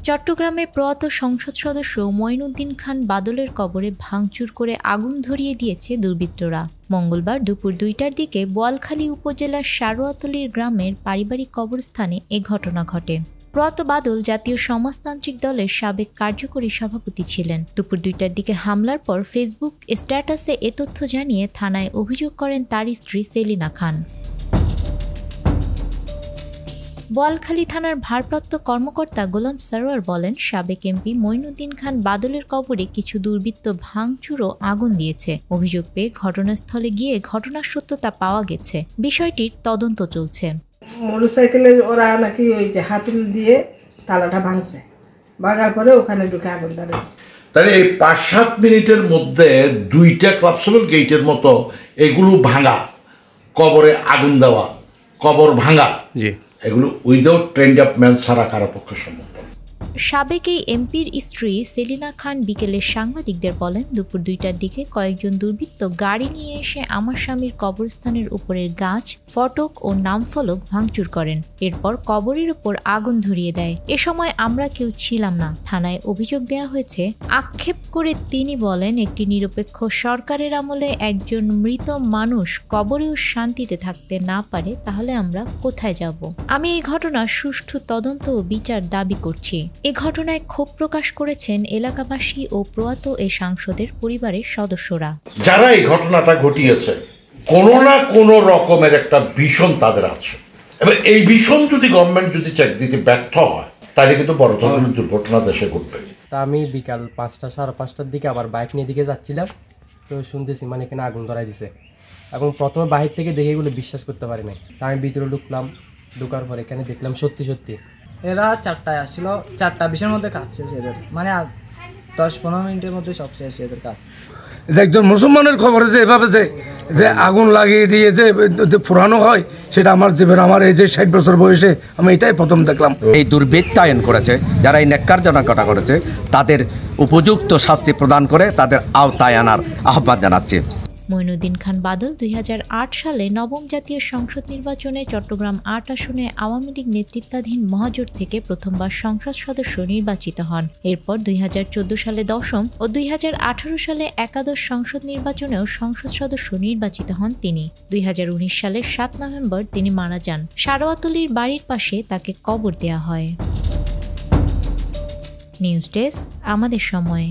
চট্টগ্রামে প্রয়াত সংসদ সদস্য মঈনুদ্দিন খান বাদলের কবরে ভাঙচুর করে আগুন ধরিয়ে দিয়েছে দুর্বৃত্তরা। মঙ্গলবার দুপুর ২টার দিকে বোয়ালখালী উপজেলার সারোয়াতলীর গ্রামের পারিবারিক কবরস্থানে এ ঘটনা ঘটে। প্রয়াত বাদল জাতীয় সমাজতান্ত্রিক দলের সাবেক কার্যকরী সভাপতি ছিলেন। দুপুর ২টার দিকে হামলার পর ফেসবুক স্ট্যাটাসে এ তথ্য জানিয়ে থানায় অভিযোগ করেন তার স্ত্রী সেলিনা খান। বোয়ালখালী থানার ভারপ্রাপ্ত কর্মকর্তা গোলাম সরোয়ার বলেন, সাবেক এমপি মঈনুদ্দিন খান বাদলের কবরে কিছু দুর্বৃত্ত ভাঙচুর ও আগুন দিয়েছে। অভিযোগ পেয়ে ঘটনাস্থলে গিয়ে ঘটনার সত্যতা পাওয়া গেছে। বিষয়টির তদন্ত চলছে। মোটরসাইকেলে ওরা নাকি ওই যে হাতুল দিয়ে তালাটা ভাঙছে, ভাঙার পরে ওখানে ঢুকে আগুন ধরেছে। তাহলে এই ৫-৭ মিনিটের মধ্যে ২টা ক্লাবসেবল গেটের মতো এগুলো ভাঙা, কবরে আগুন দেওয়া, কবর ভাঙা, এগুলো উইদাউট ট্রেন্ড অফ ম্যান ছাড়া কারো পক্ষে সম্ভব। সাবেক এই এমপির স্ত্রী সেলিনা খান বিকেলে সাংবাদিকদের বলেন, দুপুর ২টার দিকে কয়েকজন দুর্বৃত্ত গাড়ি নিয়ে এসে আমার স্বামীর কবরস্থানের উপরের গাছ, ফটক ও নামফলক ভাঙচুর করেন। এরপর কবরের উপর আগুন ধরিয়ে দেয়। এ সময় আমরা কেউ ছিলাম না। থানায় অভিযোগ দেওয়া হয়েছে। আক্ষেপ করে তিনি বলেন, একটি নিরপেক্ষ সরকারের আমলে একজন মৃত মানুষ কবরেও শান্তিতে থাকতে না পারে, তাহলে আমরা কোথায় যাব? আমি এই ঘটনার সুষ্ঠু তদন্ত ও বিচার দাবি করছি। এ ঘটনায় ক্ষোভ প্রকাশ করেছেন এলাকাবাসী ও প্রয়াত এ সাংসদের পরিবারের সদস্যরা। যারা এই ঘটনাটা ঘটিয়েছে, কোনো না কোনো রকমের একটা ভীষণ তাদের আছে, এবং এই ভীষণ যদি গভর্নমেন্ট যদি চেক দিতে ব্যর্থ হয়, তাহলে কিন্তু বড় ধরনের দুর্ঘটনা দেশে ঘটবে। তা আমি বিকাল ৫টা সাড়ে ৫টার দিকে আবার বাইক নিয়ে দিকে যাচ্ছিলাম, তো শুনতেছি মানে এখানে আগুন ধরাই দিছে। এবং প্রথমে বাহির থেকে দেখে এগুলো বিশ্বাস করতে পারি নাই। তা আমি ভিতরে ঢুকলাম, ঢুকার পর এখানে দেখলাম সত্যি সত্যি এরা ৪টায় আসছিল, ৪টা ২০-এর মধ্যে কাজ শেষ এদের, মানে ১০-১৫ মিনিটের মধ্যে সব শেষ এদের কাজ। একজন মুসলমানের খবরে যে এভাবে যে আগুন লাগিয়ে দিয়ে যে পুরানো হয়, সেটা আমার জীবনে, আমার এই যে ৬০ বছর বয়সে আমি এটাই প্রথম দেখলাম। এই দুর্বৃত্তায়ন করেছে যারা এই ন্যাক্কারজনকতা করেছে, তাদের উপযুক্ত শাস্তি প্রদান করে তাদের আওতায় আনার আহ্বান জানাচ্ছি। মঈনুদ্দিন খান বাদল ২০০৮ সালে নবম জাতীয় সংসদ নির্বাচনে চট্টগ্রাম ৮ আসনে আওয়ামী লীগ নেতৃত্বাধীন মহাজোট থেকে প্রথমবার সংসদ সদস্য নির্বাচিত হন। এরপর ২০১৪ সালে ১০ম ও ২০১৮ সালে একাদশ সংসদ নির্বাচনেও সংসদ সদস্য নির্বাচিত হন তিনি। ২০১৯ সালের ৭ নভেম্বর তিনি মারা যান। সারোয়াতলীর বাড়ির পাশে তাকে কবর দেয়া হয়। নিউজ ডেস্ক, আমাদের সময়।